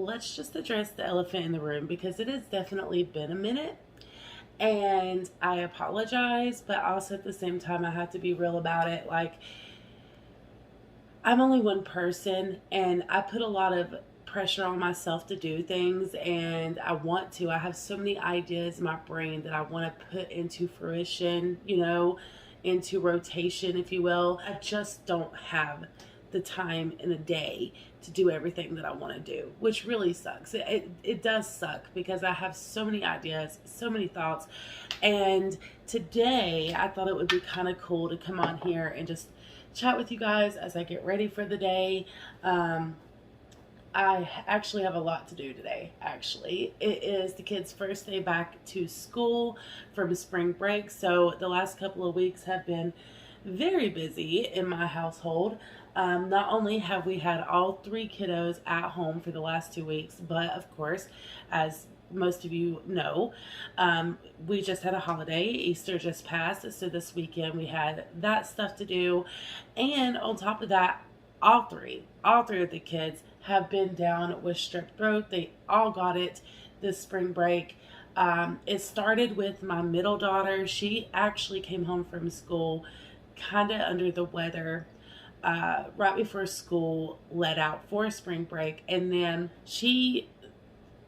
let's just address the elephant in the room because it has definitely been a minute. And I apologize, but also at the same time, I have to be real about it. Like, I'm only one person, and I put a lot of pressure on myself to do things, and I want to. I have so many ideas in my brain that I want to put into fruition, into rotation, if you will. I just don't have the time in a day to do everything that I want to do, which really sucks. It does suck because I have so many ideas, so many thoughts. And today I thought it would be kind of cool to come on here and just chat with you guys as I get ready for the day. I actually have a lot to do today, actually. It is the kids' first day back to school from spring break. So the last couple of weeks have been very busy in my household. Not only have we had all 3 kiddos at home for the last 2 weeks, but of course, as most of you know, we just had a holiday. Easter just passed, so this weekend we had that stuff to do. And on top of that, all three of the kids have been down with strep throat. They all got it this spring break. It started with my middle daughter. She actually came home from school kind of under the weather right before school let out for spring break, and then she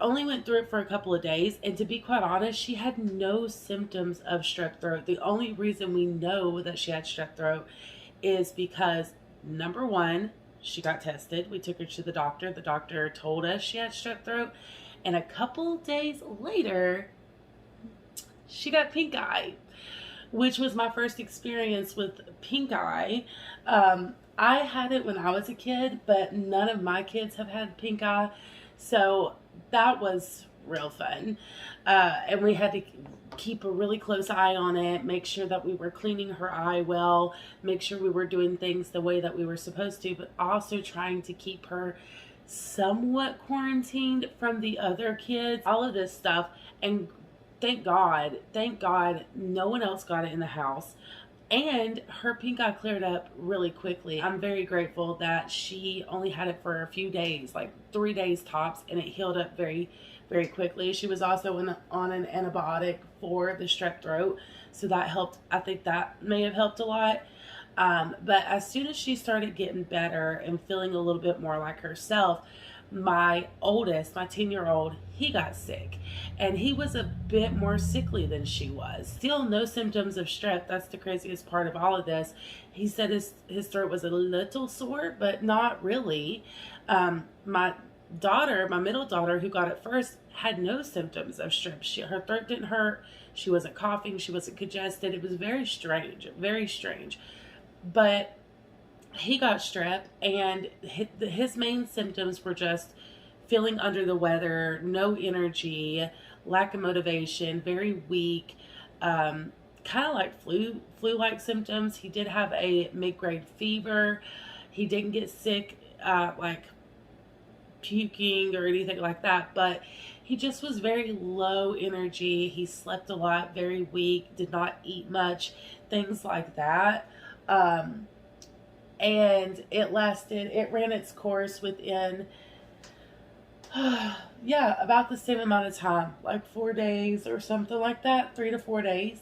only went through it for a couple of days, and to be quite honest, she had no symptoms of strep throat. The only reason we know that she had strep throat is because, number one, she got tested. We took her to the doctor. The doctor told us she had strep throat, and a couple of days later, she got pink eye, which was my first experience with pink eye. I had it when I was a kid, but none of my kids have had pink eye, so that was real fun. And we had to keep a really close eye on it, make sure that we were cleaning her eye well, make sure we were doing things the way that we were supposed to, but also trying to keep her somewhat quarantined from the other kids, all of this stuff. And thank God, no one else got it in the house. And her pink eye cleared up really quickly. I'm very grateful that she only had it for a few days, like 3 days tops, and it healed up very, very quickly. She was also on an antibiotic for the strep throat, so that helped. I think that may have helped a lot. But as soon as she started getting better and feeling a little bit more like herself, my oldest, my 10-year-old, he got sick, and he was a bit more sickly than she was. Still no symptoms of strep. That's the craziest part of all of this. He said his throat was a little sore, but not really. My middle daughter, who got it first, had no symptoms of strep. Her throat didn't hurt. She wasn't coughing. She wasn't congested. It was very strange, very strange. But he got strep, and his main symptoms were just feeling under the weather, no energy, lack of motivation, very weak, kind of like flu-like symptoms. He did have a mid-grade fever. He didn't get sick, like puking or anything like that, but he just was very low energy. He slept a lot, very weak, did not eat much, things like that. And it ran its course within, about the same amount of time, like 4 days or something like that, 3 to 4 days.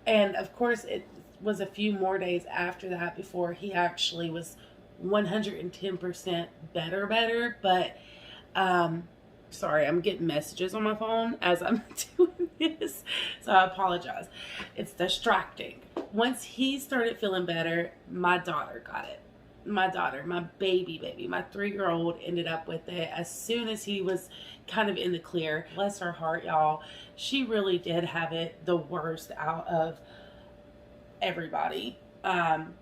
And of course, it was a few more days after that before he actually was 110% better. But, sorry, I'm getting messages on my phone as I'm doing this, so I apologize. It's distracting. Once he started feeling better, my daughter got it. My daughter, my baby, my 3-year-old ended up with it as soon as he was kind of in the clear. Bless her heart, y'all. She really did have it the worst out of everybody.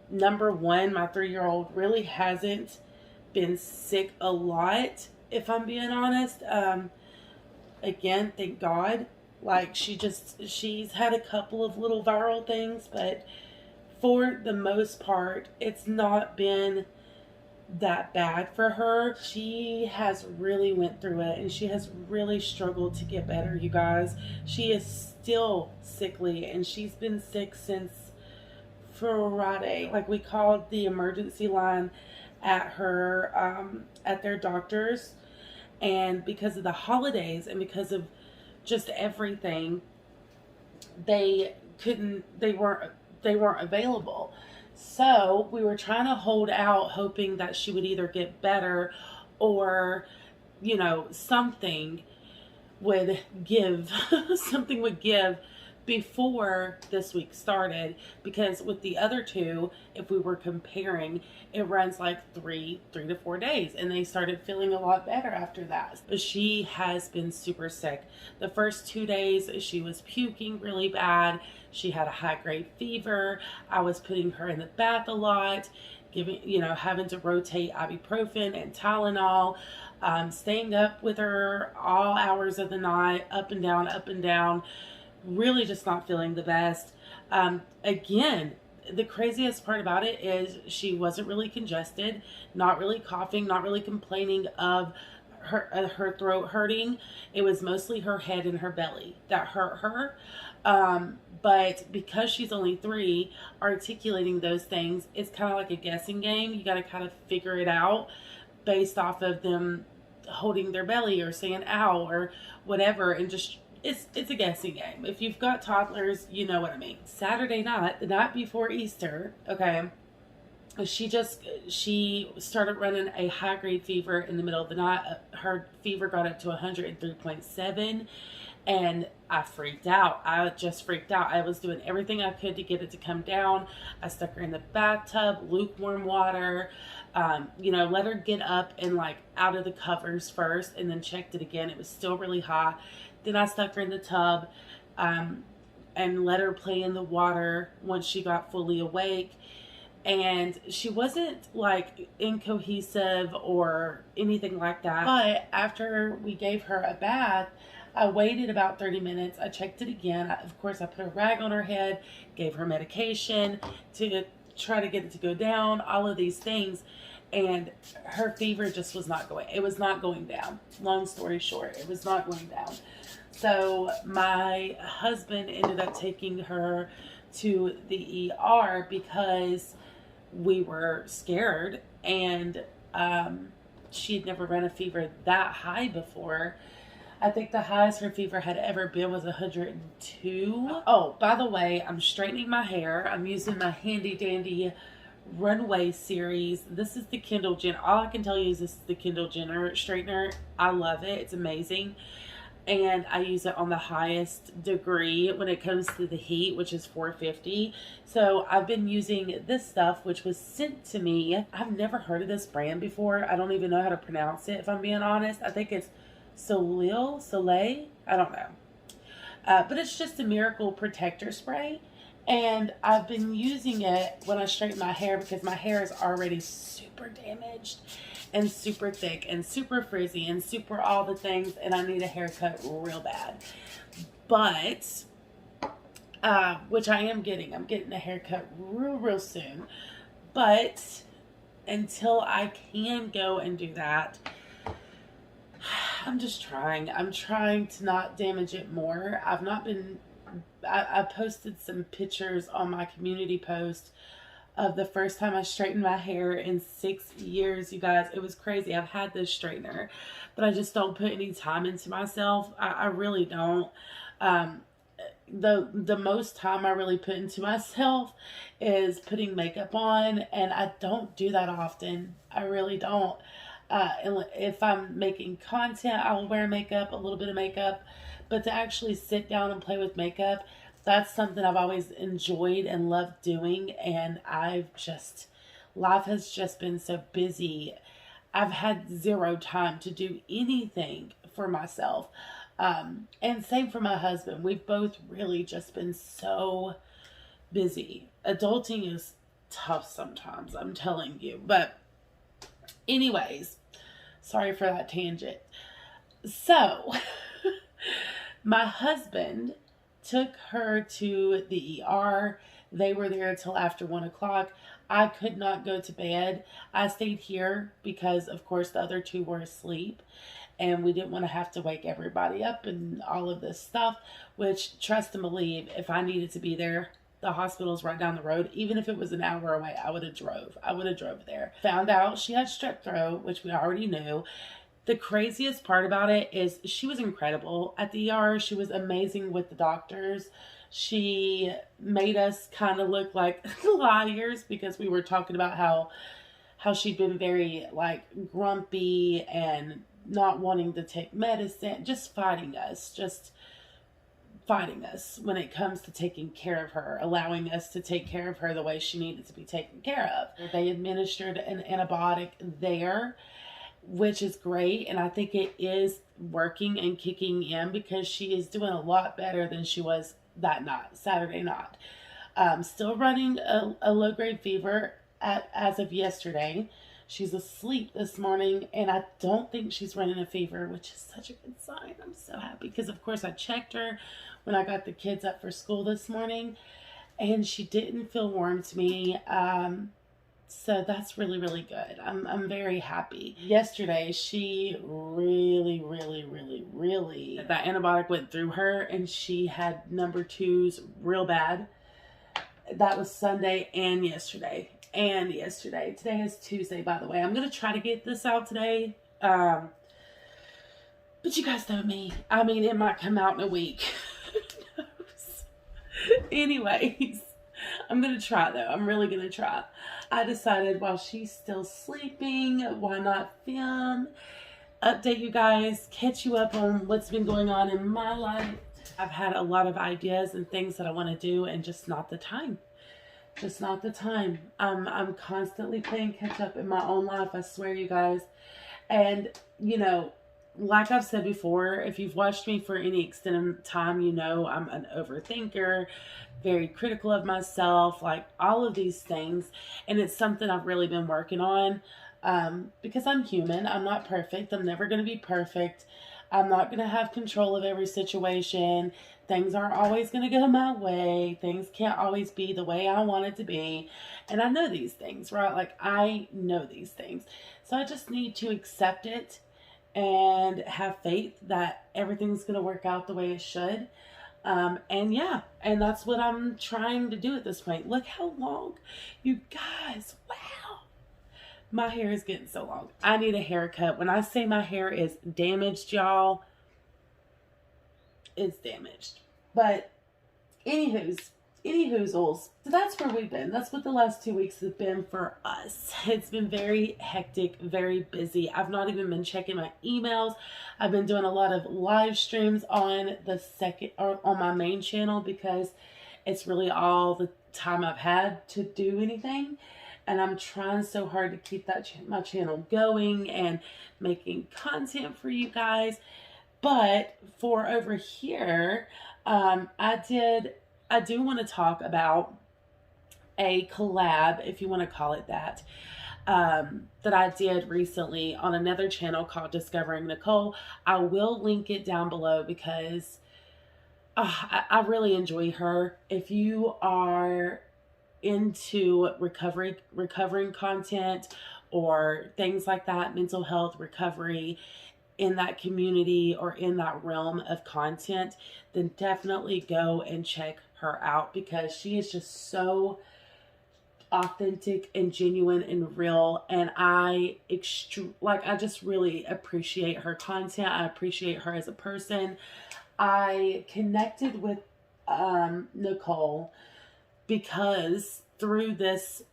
Number one, my 3-year-old really hasn't been sick a lot, if I'm being honest. Again, thank God. Like, she's had a couple of little viral things, but for the most part, it's not been that bad for her. She has really went through it, and she has really struggled to get better, you guys. She is still sickly, and she's been sick since Friday. Like, we called the emergency line at her, at their doctor's, And because of the holidays and because of just everything, they weren't available. So we were trying to hold out, hoping that she would either get better or, something would give, something would give before this week started. Because with the other two, if we were comparing, it runs like three to 4 days, and they started feeling a lot better after that. But she has been super sick. The first 2 days she was puking really bad. She had a high-grade fever. I was putting her in the bath a lot, having to rotate ibuprofen and Tylenol, staying up with her all hours of the night, up and down, really just not feeling the best. Again, the craziest part about it is she wasn't really congested, not really coughing, not really complaining of her throat hurting. It was mostly her head and her belly that hurt her. But because she's only 3, articulating those things, it's kind of like a guessing game. You got to kind of figure it out based off of them holding their belly or saying ow or whatever, and just it's a guessing game. If you've got toddlers, you know what I mean. Saturday night, the night before Easter, okay, she started running a high-grade fever in the middle of the night. Her fever got up to 103.7, and I freaked out. I just freaked out. I was doing everything I could to get it to come down. I stuck her in the bathtub, lukewarm water, let her get up and like out of the covers first, and then checked it again. It was still really high. Then I stuck her in the tub, and let her play in the water once she got fully awake. And she wasn't like incohesive or anything like that. But after we gave her a bath, I waited about 30 minutes. I checked it again. Of course, I put a rag on her head, gave her medication to try to get it to go down, all of these things. And her fever just was not going. It was not going down. Long story short, it was not going down. So my husband ended up taking her to the ER because we were scared, and she'd never run a fever that high before. I think the highest her fever had ever been was 102. Oh, by the way, I'm straightening my hair. I'm using my handy dandy Runway series. This is the Kendall Jenner. All I can tell you is this is the Kendall Jenner straightener. I love it. It's amazing. And I use it on the highest degree when it comes to the heat, which is 450. So I've been using this stuff, which was sent to me. I've never heard of this brand before. I don't even know how to pronounce it, if I'm being honest. I think it's Soleil. I don't know. But it's just a miracle protector spray. And I've been using it when I straighten my hair because my hair is already super damaged and super thick and super frizzy and super all the things, and I need a haircut real bad. But, which I am getting. I'm getting a haircut real soon. But until I can go and do that, I'm just trying. I'm trying to not damage it more. I posted some pictures on my community post of the first time I straightened my hair in 6 years, you guys. It was crazy. I've had this straightener, but I just don't put any time into myself. I really don't. The most time I really put into myself is putting makeup on, and I don't do that often. I really don't. And if I'm making content, I'll wear makeup, a little bit of makeup, but to actually sit down and play with makeup, that's something I've always enjoyed and loved doing. And life has just been so busy. I've had zero time to do anything for myself. And same for my husband. We've both really just been so busy. Adulting is tough sometimes, I'm telling you. But anyways, sorry for that tangent. So, my husband took her to the ER. They were there until after 1 o'clock. I could not go to bed. I stayed here because, of course, the other two were asleep. And we didn't want to have to wake everybody up and all of this stuff. Which, trust and believe, if I needed to be there, the hospital's right down the road. Even if it was an hour away, I would have drove there. Found out she had strep throat, which we already knew. The craziest part about it is she was incredible at the ER. She was amazing with the doctors. She made us kind of look like liars because we were talking about how she'd been very like grumpy and not wanting to take medicine, just fighting us when it comes to taking care of her, allowing us to take care of her the way she needed to be taken care of. They administered an antibiotic there, which is great, and I think it is working and kicking in because she is doing a lot better than she was that night, Saturday night. Still running a low-grade fever as of yesterday. She's asleep this morning, and I don't think she's running a fever, which is such a good sign. I'm so happy because, of course, I checked her when I got the kids up for school this morning, and she didn't feel warm to me. So that's really, really good. I'm very happy. Yesterday, she really, that antibiotic went through her, and she had number 2s real bad. That was Sunday and yesterday. Today is Tuesday, by the way. I'm going to try to get this out today. But you guys know me. I mean, it might come out in a week. Who knows? Anyways, I'm going to try, though. I'm really going to try. I decided while she's still sleeping, why not film, update you guys, catch you up on what's been going on in my life. I've had a lot of ideas and things that I want to do, and just not the time. Just not the time. I'm constantly playing catch up in my own life, I swear, you guys. And, you know, like I've said before, if you've watched me for any extended time, you know I'm an overthinker, very critical of myself, like all of these things. And it's something I've really been working on because I'm human. I'm not perfect. I'm never going to be perfect. I'm not going to have control of every situation. Things aren't always going to go my way. Things can't always be the way I want it to be. And I know these things, right? Like, I know these things. So I just need to accept it and have faith that everything's going to work out the way it should. And yeah, and that's what I'm trying to do at this point. Look how long, you guys, wow. My hair is getting so long. I need a haircut. When I say my hair is damaged, y'all, it's damaged. But anywhoozles. So that's where we've been. That's what the last 2 weeks have been for us. It's been very hectic, very busy. I've not even been checking my emails. I've been doing a lot of live streams on on my main channel because it's really all the time I've had to do anything. And I'm trying so hard to keep my channel going and making content for you guys. But for over here, I do want to talk about a collab, if you want to call it that, that I did recently on another channel called Discovering Nicole. I will link it down below because I really enjoy her. If you are into recovering content or things like that, mental health, recovery, in that community or in that realm of content, then definitely go and check her out because she is just so authentic and genuine and real. And I just really appreciate her content. I appreciate her as a person. I connected with Nicole because through this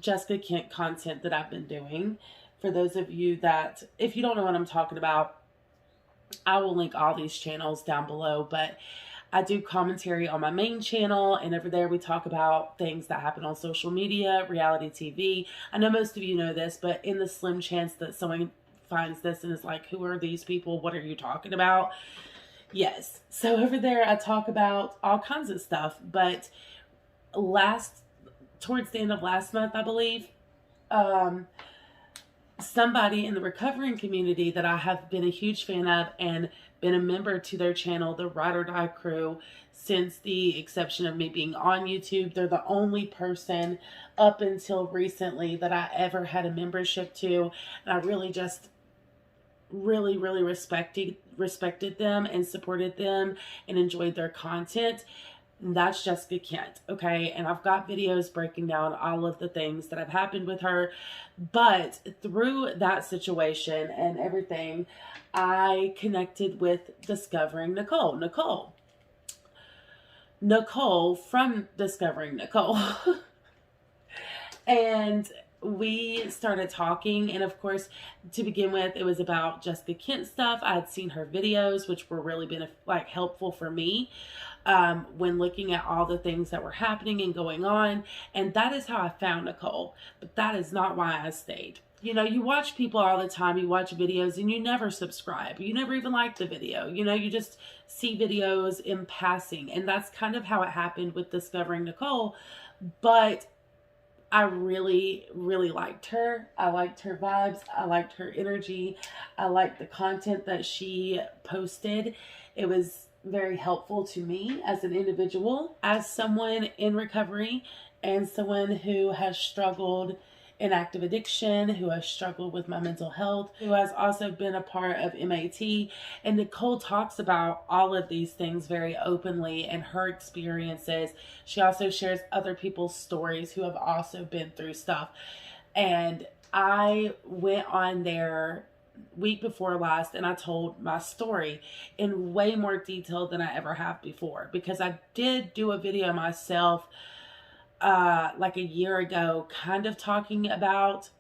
Jessica Kent content that I've been doing. For those of you that, if you don't know what I'm talking about, I will link all these channels down below, but I do commentary on my main channel, and over there we talk about things that happen on social media, reality TV. I know most of you know this, but in the slim chance that someone finds this and is like, who are these people? What are you talking about? Yes. So over there I talk about all kinds of stuff, but towards the end of last month, I believe, somebody in the recovering community that I have been a huge fan of and been a member to their channel, the Ride or Die Crew, since the exception of me being on YouTube. They're the only person up until recently that I ever had a membership to, and I really just really respected them and supported them and enjoyed their content. That's Jessica Kent, okay? And I've got videos breaking down all of the things that have happened with her. But through that situation and everything, I connected with Discovering Nicole. Nicole from Discovering Nicole. And we started talking, and of course, to begin with, it was about Jessica Kent stuff. I had seen her videos, which were really helpful for me when looking at all the things that were happening and going on. And that is how I found Nicole. But that is not why I stayed. You know, you watch people all the time, you watch videos, and you never subscribe. You never even like the video. You know, you just see videos in passing. And that's kind of how it happened with Discovering Nicole. But I really, really liked her. I liked her vibes. I liked her energy. I liked the content that she posted. It was very helpful to me as an individual, as someone in recovery, and someone who has struggled in active addiction, who has struggled with my mental health, who has also been a part of MAT. And Nicole talks about all of these things very openly and her experiences. She also shares other people's stories who have also been through stuff. And I went on there week before last and I told my story in way more detail than I ever have before, because I did do a video myself like a year ago, kind of talking about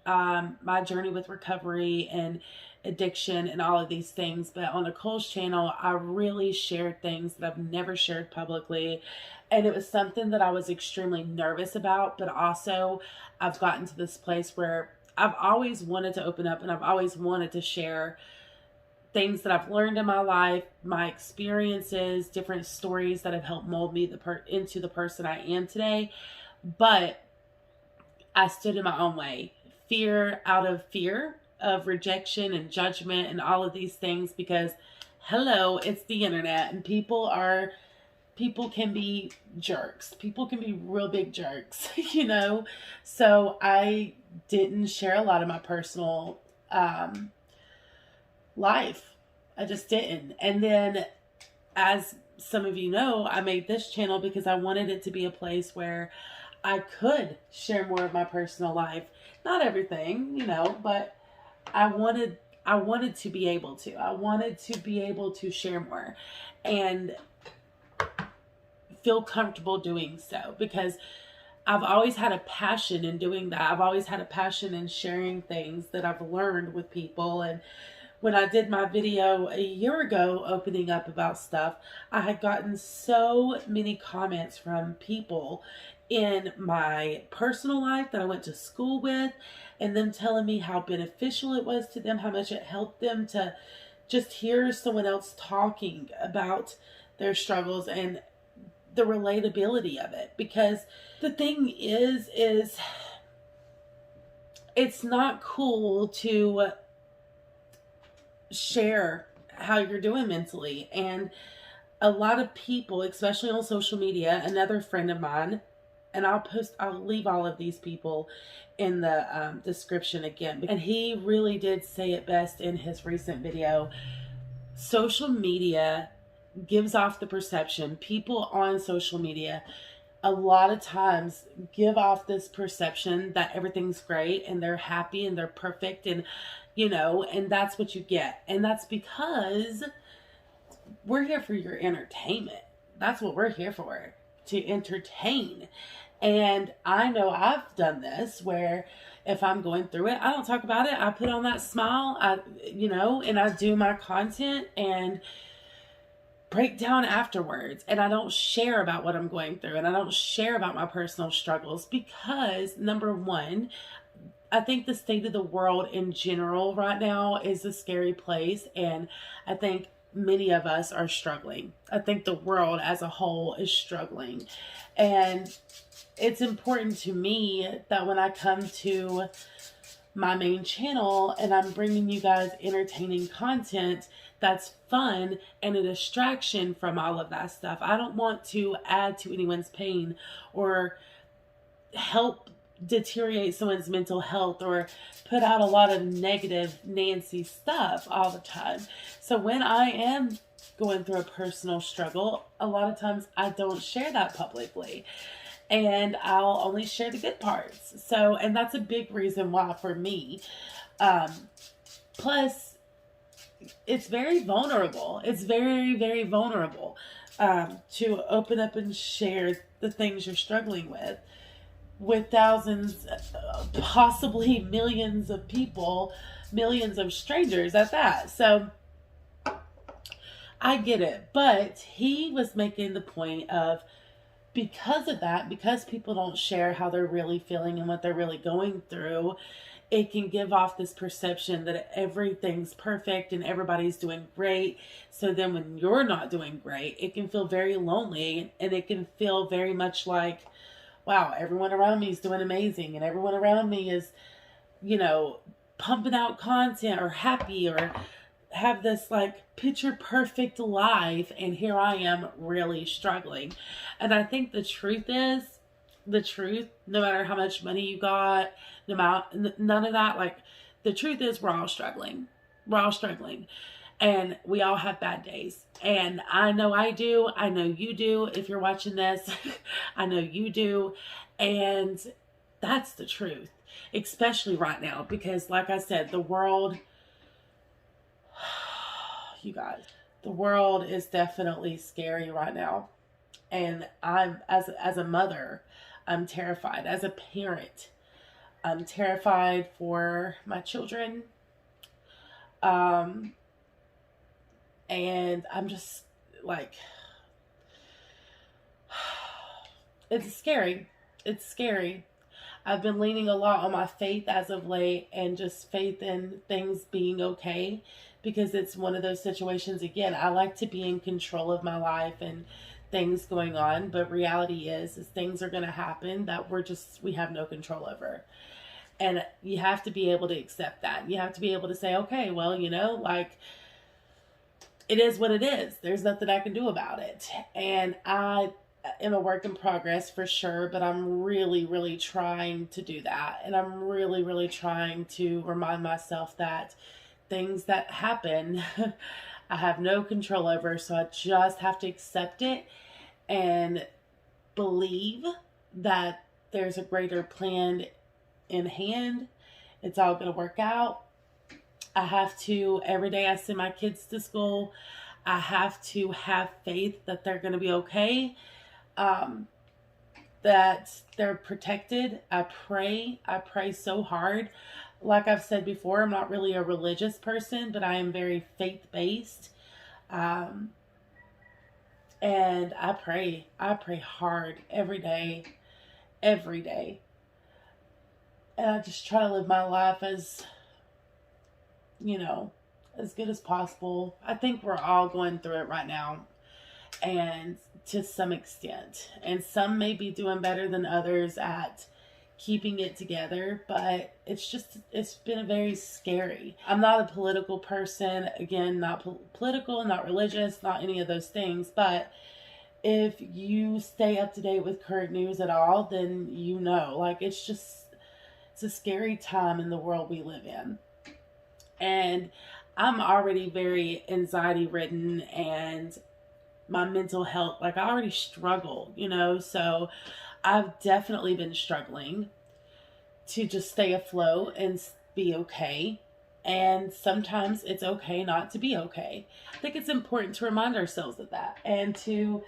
my journey with recovery and addiction and all of these things. But on Nicole's channel, I really shared things that I've never shared publicly. And it was something that I was extremely nervous about, but also I've gotten to this place where I've always wanted to open up and I've always wanted to share things that I've learned in my life, my experiences, different stories that have helped mold me into the person I am today. But I stood in my own way. Out of fear of rejection and judgment and all of these things, because hello, it's the internet and people can be jerks. People can be real big jerks, you know? So I didn't share a lot of my personal life. I just didn't. And then, as some of you know, I made this channel because I wanted it to be a place where I could share more of my personal life. Not everything, you know, but I wanted to be able to. I wanted to be able to share more and feel comfortable doing so, because I've always had a passion in doing that. I've always had a passion in sharing things that I've learned with people. And when I did my video a year ago opening up about stuff, I had gotten so many comments from people in my personal life that I went to school with, and them telling me how beneficial it was to them, how much it helped them to just hear someone else talking about their struggles and the relatability of it. Because the thing is it's not cool to share how you're doing mentally. And a lot of people, especially on social media, another friend of mine, and I'll leave all of these people in the description again, and he really did say it best in his recent video. Social media gives off the perception, people on social media a lot of times give off this perception that everything's great and they're happy and they're perfect, and you know, and that's what you get. And that's because we're here for your entertainment. That's what we're here for, to entertain. And I know I've done this where if I'm going through it, I don't talk about it. I put on that smile, and I do my content and break down afterwards. And I don't share about what I'm going through, and I don't share about my personal struggles, because number one, I think the state of the world in general right now is a scary place. And I think many of us are struggling. I think the world as a whole is struggling. And it's important to me that when I come to my main channel and I'm bringing you guys entertaining content that's fun and a distraction from all of that stuff. I don't want to add to anyone's pain or help deteriorate someone's mental health or put out a lot of negative Nancy stuff all the time. So when I am going through a personal struggle, a lot of times I don't share that publicly. And I'll only share the good parts. So, and that's a big reason why for me. Um, Plus, it's very vulnerable. It's very, very vulnerable to open up and share the things you're struggling with thousands, possibly millions of people, millions of strangers at that. So I get it. But he was making the point of, because of that, because people don't share how they're really feeling and what they're really going through, it can give off this perception that everything's perfect and everybody's doing great. So then when you're not doing great, it can feel very lonely, and it can feel very much like, wow, everyone around me is doing amazing, and everyone around me is, pumping out content or happy or have this like picture perfect life, and here I am really struggling. And I think the truth is, no matter how much money you got, none of that, like, the truth is we're all struggling. And we all have bad days. And I know I do. I know you do. If you're watching this, I know you do. And that's the truth, especially right now, because like I said, the world, you guys, the world is definitely scary right now. And I'm, as a mother, I'm terrified. As a parent, I'm terrified for my children. And I'm just like, it's scary. It's scary. I've been leaning a lot on my faith as of late, and just faith in things being okay, because it's one of those situations, again, I like to be in control of my life and things going on, but reality is things are going to happen that we have no control over. And you have to be able to accept that. You have to be able to say, okay, well, like, it is what it is. There's nothing I can do about it. And I am a work in progress for sure, but I'm really, really trying to do that. And I'm really, really trying to remind myself that things that happen, I have no control over. So I just have to accept it and believe that there's a greater plan in hand. It's all going to work out. I have to, every day I send my kids to school, I have to have faith that they're going to be okay, that they're protected. I pray so hard. Like I've said before, I'm not really a religious person, but I am very faith-based. And I pray hard every day. And I just try to live my life as good as possible. I think we're all going through it right now, and to some extent. And some may be doing better than others at keeping it together, but it's been very scary. I'm not a political person. Again, not political, not religious, not any of those things, but if you stay up to date with current news at all, then like, it's a scary time in the world we live in. And I'm already very anxiety ridden, and my mental health, like, I already struggle, so I've definitely been struggling to just stay afloat and be okay. And sometimes it's okay not to be okay. I think it's important to remind ourselves of that, and to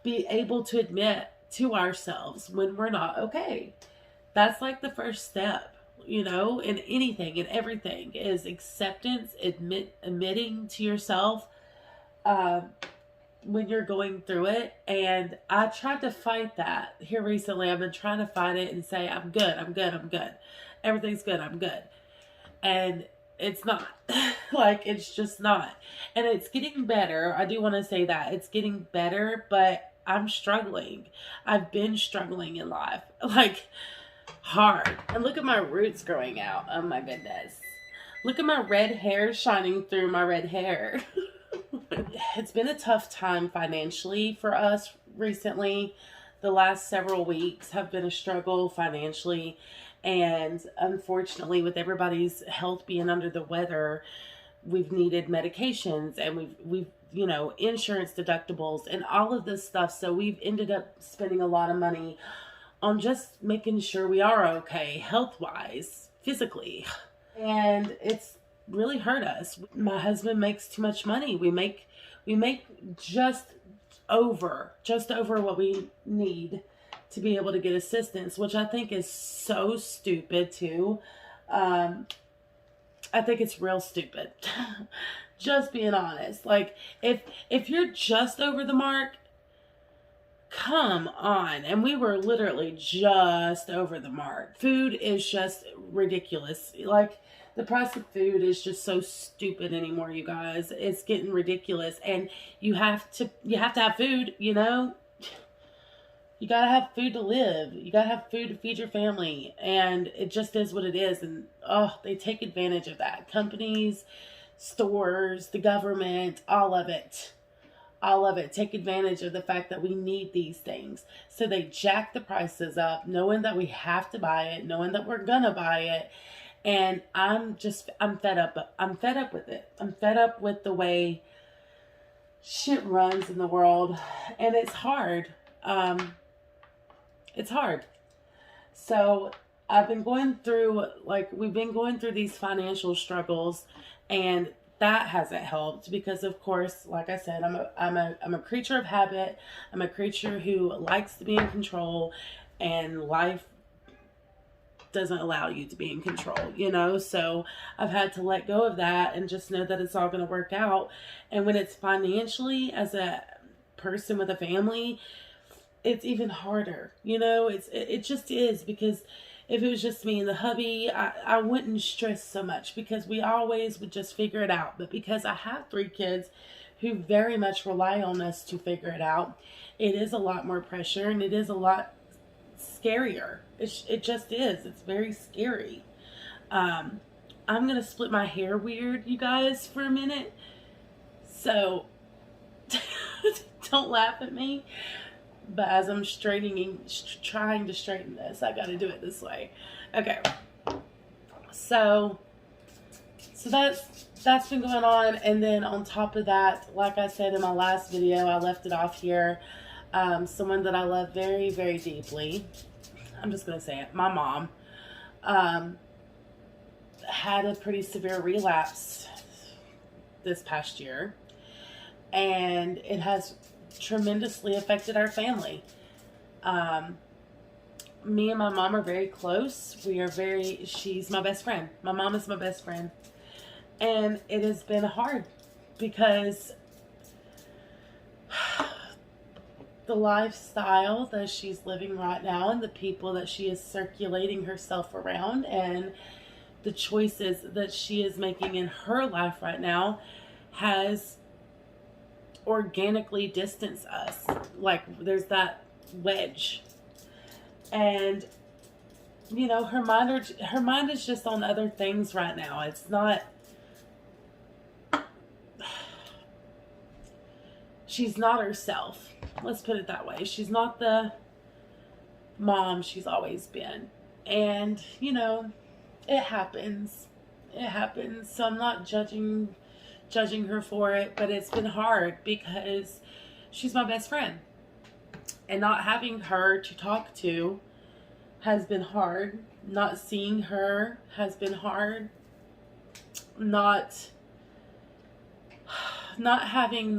be able to admit to ourselves when we're not okay. That's like the first step, in anything and everything, is acceptance, admitting to yourself when you're going through it. And I tried to fight that here recently. I've been trying to fight it and say, I'm good. Everything's good. I'm good. And it's not. Like, it's just not. And it's getting better. I do want to say that. It's getting better, but I'm struggling. I've been struggling in life. Like, hard. And look at my roots growing out. Oh my goodness. Look at my red hair shining through my red hair. It's been a tough time financially for us recently. The last several weeks have been a struggle financially. And unfortunately, with everybody's health being under the weather, we've needed medications, and we've you know, insurance deductibles and all of this stuff. So we've ended up spending a lot of money on just making sure we are okay health-wise, physically. And it's really hurt us. My husband makes too much money. We make just over what we need to be able to get assistance, which I think is so stupid too. I think it's real stupid. Just being honest. Like, if you're just over the mark, come on. And we were literally just over the mark. Food is just ridiculous. Like, the price of food is just so stupid anymore, you guys. It's getting ridiculous. And you have to have food, you know? You gotta have food to live. You gotta have food to feed your family. And it just is what it is. And, oh, they take advantage of that. Companies, stores, the government, all of it. All of it. Take advantage of the fact that we need these things. So they jack the prices up, knowing that we have to buy it, knowing that we're gonna buy it. And I'm fed up. I'm fed up with it. I'm fed up with the way shit runs in the world. And it's hard. It's hard. So we've been going through these financial struggles, and that hasn't helped because, of course, like I said, I'm a creature of habit. I'm a creature who likes to be in control, and life doesn't allow you to be in control, you know? So I've had to let go of that and just know that it's all going to work out. And when it's financially, as a person with a family, it's even harder, you know? It just is, because if it was just me and the hubby, I wouldn't stress so much because we always would just figure it out. But because I have 3 kids who very much rely on us to figure it out, it is a lot more pressure, and it is a lot scarier. It just is. It's very scary. I'm going to split my hair weird, you guys, for a minute. So don't laugh at me. But as I'm trying to straighten this, I got to do it this way. Okay. So that's been going on. And then on top of that, like I said in my last video, I left it off here. Someone that I love very, very deeply, I'm just going to say it, my mom, had a pretty severe relapse this past year. And it has tremendously affected our family. Me and my mom are very close. She's my best friend. My mom is my best friend. And it has been hard because the lifestyle that she's living right now and the people that she is circulating herself around and the choices that she is making in her life right now has organically distance us. Like, there's that wedge, and you know, her mind is just on other things right now. It's not, she's not herself, let's put it that way. She's not the mom she's always been. And you know, it happens. So I'm not judging her for it, but it's been hard because she's my best friend, and not having her to talk to has been hard. Not seeing her has been hard. Not having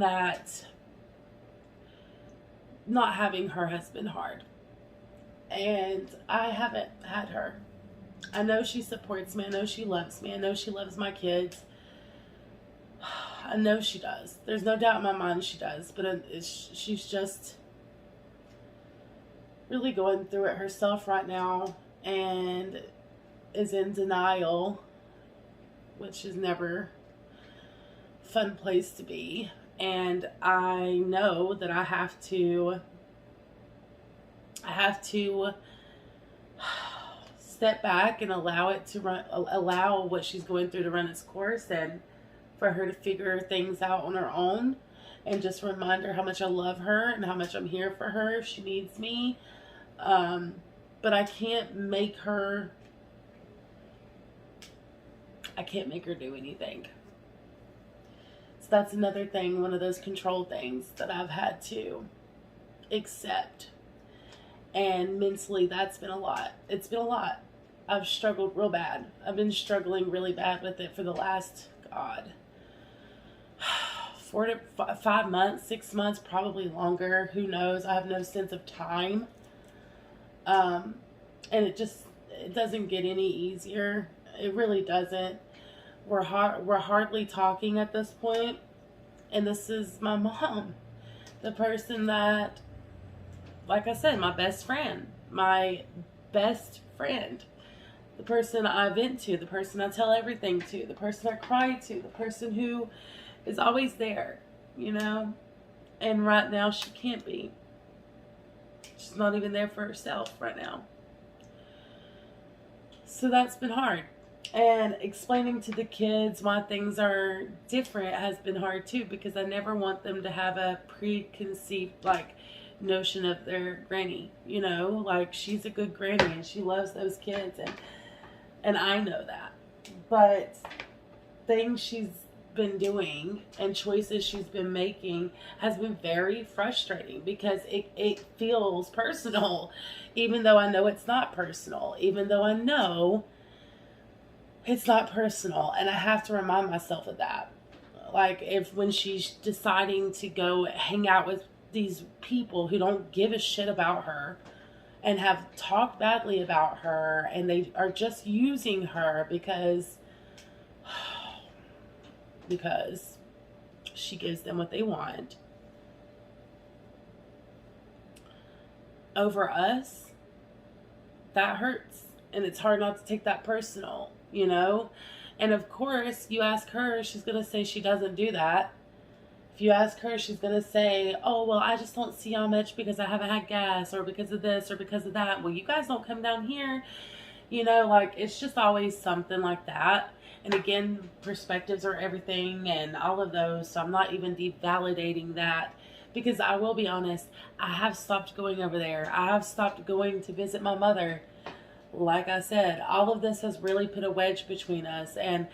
her has been hard. And I haven't had her. I know she supports me. I know she loves me. I know she loves my kids. I know she does. There's no doubt in my mind she does. But she's just really going through it herself right now and is in denial, which is never a fun place to be. And I know that I have to step back and allow what she's going through to run its course, and for her to figure things out on her own, and just remind her how much I love her and how much I'm here for her if she needs me. But I can't make her do anything. It's that's another thing, one of those control things that I've had to accept. And mentally, that's been a lot. It's been a lot. I've struggled real bad. I've been struggling really bad with it for the last, God, 4 to 5 months, 6 months, probably longer. Who knows? I have no sense of time. And it doesn't get any easier. It really doesn't. We're hardly talking at this point. And this is my mom. The person that, like I said, my best friend. My best friend. The person I vent to. The person I tell everything to. The person I cry to. The person who is always there, you know? And right now she can't be. She's not even there for herself right now. So that's been hard. And explaining to the kids why things are different has been hard too, because I never want them to have a preconceived, like, notion of their granny, you know? Like, she's a good granny and she loves those kids, and I know that. But things she's been doing and choices she's been making has been very frustrating, because it feels personal, even though I know it's not personal, even though I know it's not personal. And I have to remind myself of that. Like, when she's deciding to go hang out with these people who don't give a shit about her and have talked badly about her, and they are just using her because she gives them what they want over us, that hurts. And it's hard not to take that personal, you know? And of course, you ask her, she's going to say she doesn't do that. If you ask her, she's going to say, oh, well, I just don't see y'all much because I haven't had gas, or because of this, or because of that. Well, you guys don't come down here. You know, like, it's just always something like that. And again, perspectives are everything and all of those. So I'm not even devalidating that, because I will be honest, I have stopped going over there. I have stopped going to visit my mother. Like I said, all of this has really put a wedge between us, and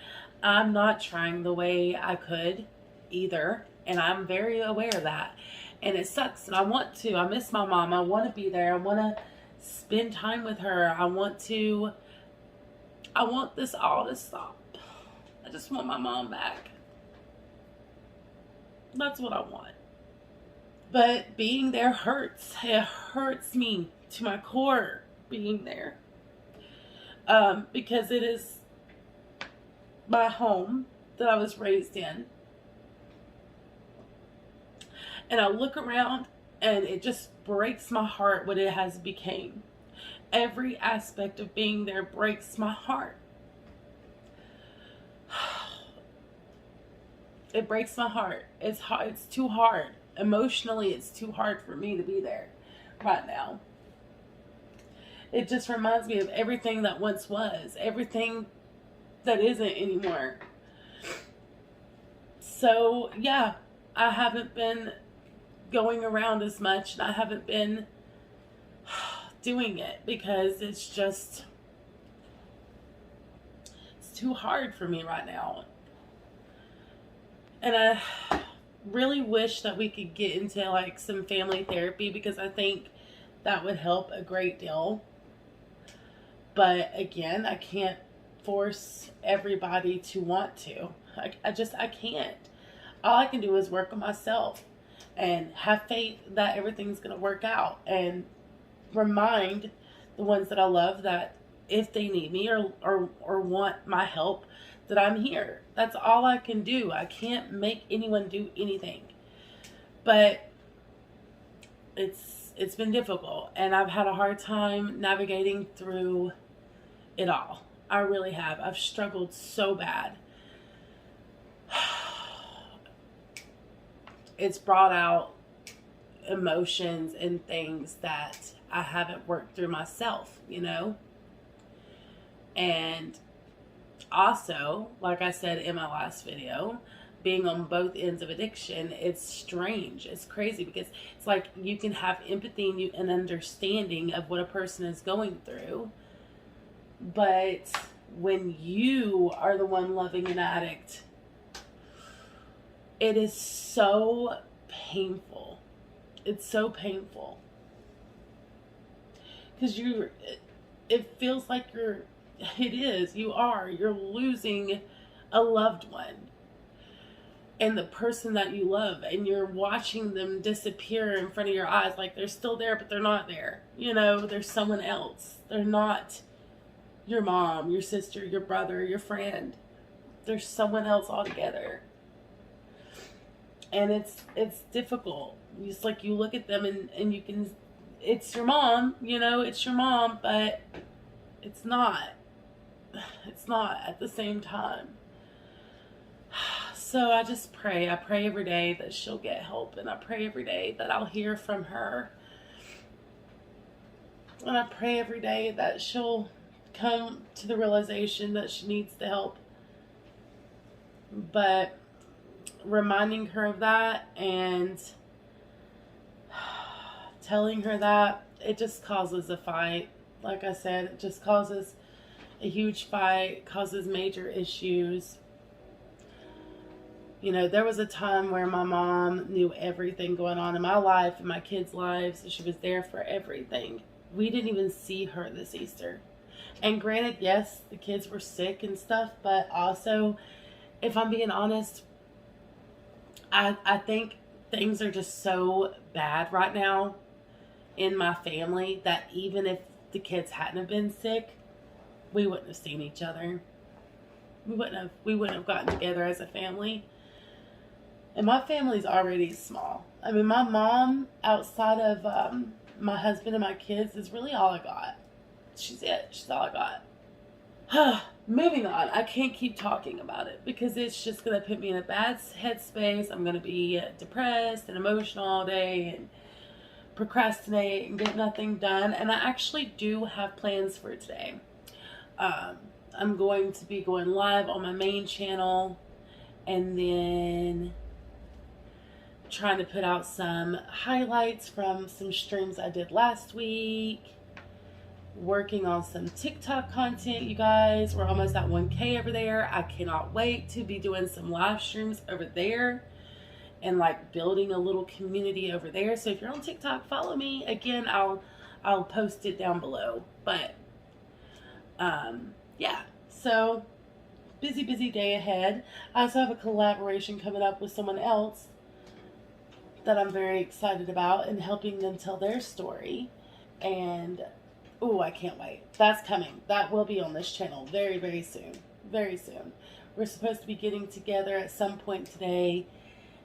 I'm not trying the way I could either. And I'm very aware of that. And it sucks. And I want to. I miss my mom. I want to be there. I want to spend time with her. I want this all to stop. I just want my mom back. That's what I want. But being there hurts. It hurts me to my core, being there. Because it is my home that I was raised in. And I look around and it just breaks my heart what it has become. Every aspect of being there breaks my heart. It breaks my heart. It's hard. It's too hard. Emotionally, it's too hard for me to be there right now. It just reminds me of everything that once was. Everything that isn't anymore. So, yeah, I haven't been going around as much, and I haven't been doing it because it's too hard for me right now. And I really wish that we could get into like some family therapy, because I think that would help a great deal. But again, I can't force everybody to want to. I can't. All I can do is work on myself and have faith that everything's going to work out, and remind the ones that I love that if they need me or want my help, that I'm here. That's all I can do. I can't make anyone do anything. But it's been difficult, and I've had a hard time navigating through it all. I really have. I've struggled so bad. It's brought out emotions and things that I haven't worked through myself, you know? And also, like I said in my last video, being on both ends of addiction, it's strange. It's crazy, because it's like you can have empathy and understanding of what a person is going through. But when you are the one loving an addict, It is so painful. It's so painful. Because it feels like you're losing a loved one. And the person that you love, and you're watching them disappear in front of your eyes. Like, they're still there, but they're not there. You know, there's someone else. They're not your mom, your sister, your brother, your friend. There's someone else altogether. And it's difficult. It's like you look at them and you can, it's your mom, you know, it's your mom, but it's not. It's not at the same time. So I just pray. I pray every day that she'll get help, and I pray every day that I'll hear from her. And I pray every day that she'll come to the realization that she needs the help. But reminding her of that and telling her that, it just causes a fight. Like I said, it just causes a huge fight, causes major issues. You know, there was a time where my mom knew everything going on in my life and my kids' lives. She was there for everything. We didn't even see her this Easter. And granted, yes, the kids were sick and stuff, but also, if I'm being honest, I think things are just so bad right now in my family that even if the kids hadn't have been sick, we wouldn't have seen each other. We wouldn't have gotten together as a family. And my family's already small. I mean, my mom, outside of my husband and my kids, is really all I got. She's it. She's all I got. Moving on. I can't keep talking about it because it's just going to put me in a bad headspace. I'm going to be depressed and emotional all day and procrastinate and get nothing done. And I actually do have plans for today. I'm going to be going live on my main channel, and then trying to put out some highlights from some streams I did last week. Working on some TikTok content, you guys. We're almost at 1K over there. I cannot wait to be doing some live streams over there and like building a little community over there. So if you're on TikTok, follow me. Again, I'll post it down below. But yeah, so busy day ahead. I also have a collaboration coming up with someone else that I'm very excited about, and helping them tell their story. And oh, I can't wait. That's coming. That will be on this channel very soon. Very soon. We're supposed to be getting together at some point today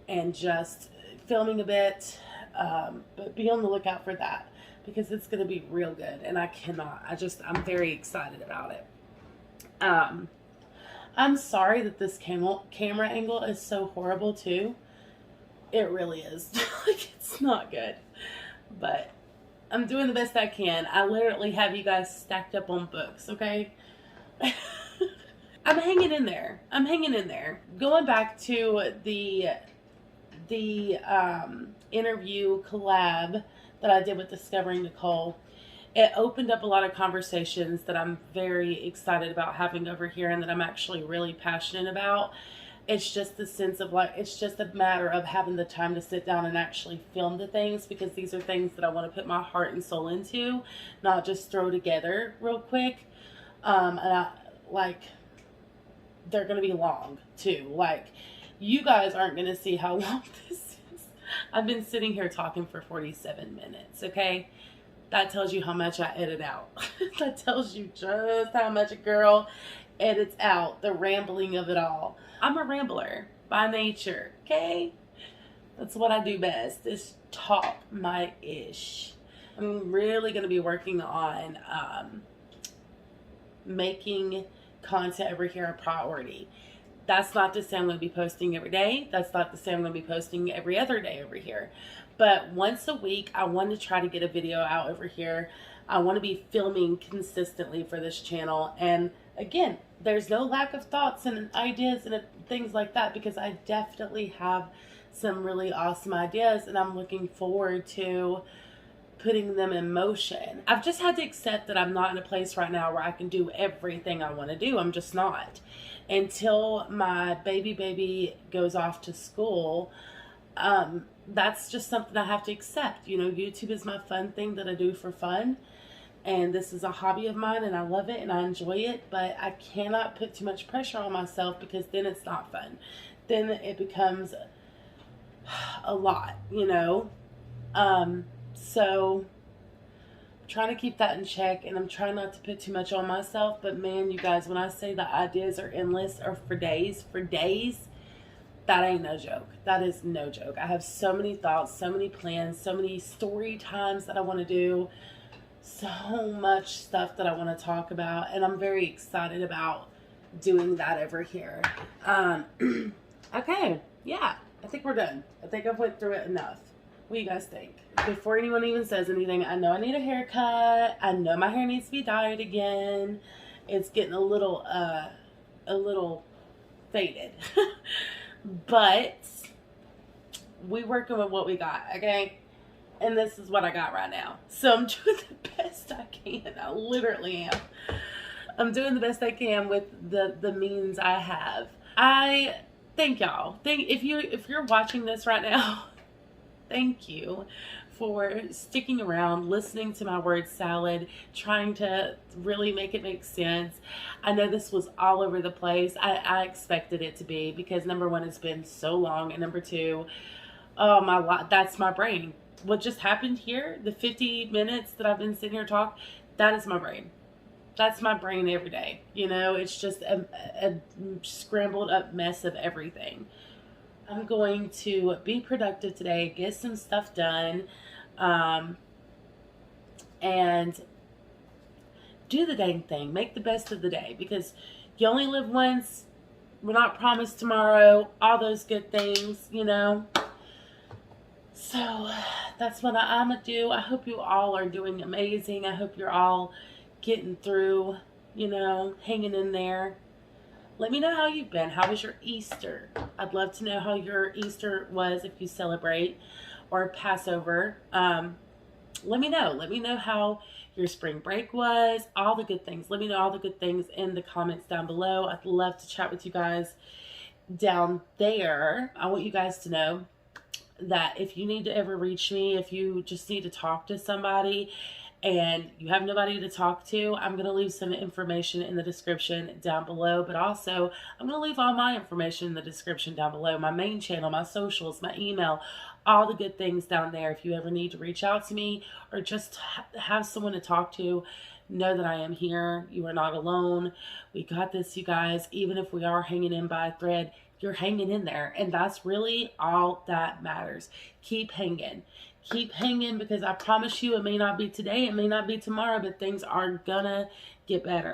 and just filming a bit. But be on the lookout for that because it's going to be real good. And I'm very excited about it. I'm sorry that this camera angle is so horrible too. It really is. Like, it's not good. But I'm doing the best I can. I literally have you guys stacked up on books, okay? I'm hanging in there. Going back to the interview collab that I did with Discovering Nicole, it opened up a lot of conversations that I'm very excited about having over here and that I'm actually really passionate about. It's just the sense of like, it's just a matter of having the time to sit down and actually film the things, because these are things that I want to put my heart and soul into, not just throw together real quick. And they're going to be long too. Like, you guys aren't going to see how long this is. I've been sitting here talking for 47 minutes. Okay. That tells you how much I edit out. That tells you just how much a girl edits out the rambling of it all. I'm a rambler by nature, okay? That's what I do best, is talk my ish. I'm really going to be working on making content over here a priority. That's not to say I'm going to be posting every day. That's not to say I'm going to be posting every other day over here. But once a week, I want to try to get a video out over here. I want to be filming consistently for this channel. And again, there's no lack of thoughts and ideas and things like that, because I definitely have some really awesome ideas, and I'm looking forward to putting them in motion. I've just had to accept that I'm not in a place right now where I can do everything I want to do. I'm just not. Until my baby goes off to school, that's just something I have to accept. You know, YouTube is my fun thing that I do for fun. And this is a hobby of mine, and I love it and I enjoy it, but I cannot put too much pressure on myself, because then it's not fun. Then it becomes a lot, you know? So I'm trying to keep that in check, and I'm trying not to put too much on myself. But man, you guys, when I say the ideas are endless, or for days, that ain't no joke. That is no joke. I have so many thoughts, so many plans, so many story times that I want to do, so much stuff that I want to talk about, and I'm very excited about doing that over here. Okay, yeah, I think we're done. I think I've went through it enough. What do you guys think? Before anyone even says anything, I know I need a haircut. I know my hair needs to be dyed again. It's getting a little faded. But we working with what we got, okay? And this is what I got right now. So I'm doing the best I can. I literally am. I'm doing the best I can with the means I have. I thank y'all. If you're watching this right now, thank you for sticking around, listening to my word salad, trying to really make it make sense. I know this was all over the place. I expected it to be, because number one, it's been so long, and number two, that's my brain. What just happened here, the 50 minutes that I've been sitting here talking, that is my brain. That's my brain every day. You know, it's just a scrambled up mess of everything. I'm going to be productive today, get some stuff done, and do the dang thing. Make the best of the day, because you only live once. We're not promised tomorrow. All those good things, you know. So that's what I'm going to do. I hope you all are doing amazing. I hope you're all getting through, you know, hanging in there. Let me know how you've been. How was your Easter? I'd love to know how your Easter was, if you celebrate, or Passover. Let me know. Let me know how your spring break was. All the good things. Let me know all the good things in the comments down below. I'd love to chat with you guys down there. I want you guys to know that if you need to ever reach me, if you just need to talk to somebody and you have nobody to talk to, I'm going to leave some information in the description down below. But also, I'm going to leave all my information in the description down below. My main channel, my socials, my email, all the good things down there. If you ever need to reach out to me, or just have someone to talk to, know that I am here. You are not alone. We got this, you guys. Even if we are hanging in by a thread, you're hanging in there. And that's really all that matters. Keep hanging. Keep hanging, because I promise you, it may not be today, it may not be tomorrow, but things are gonna get better.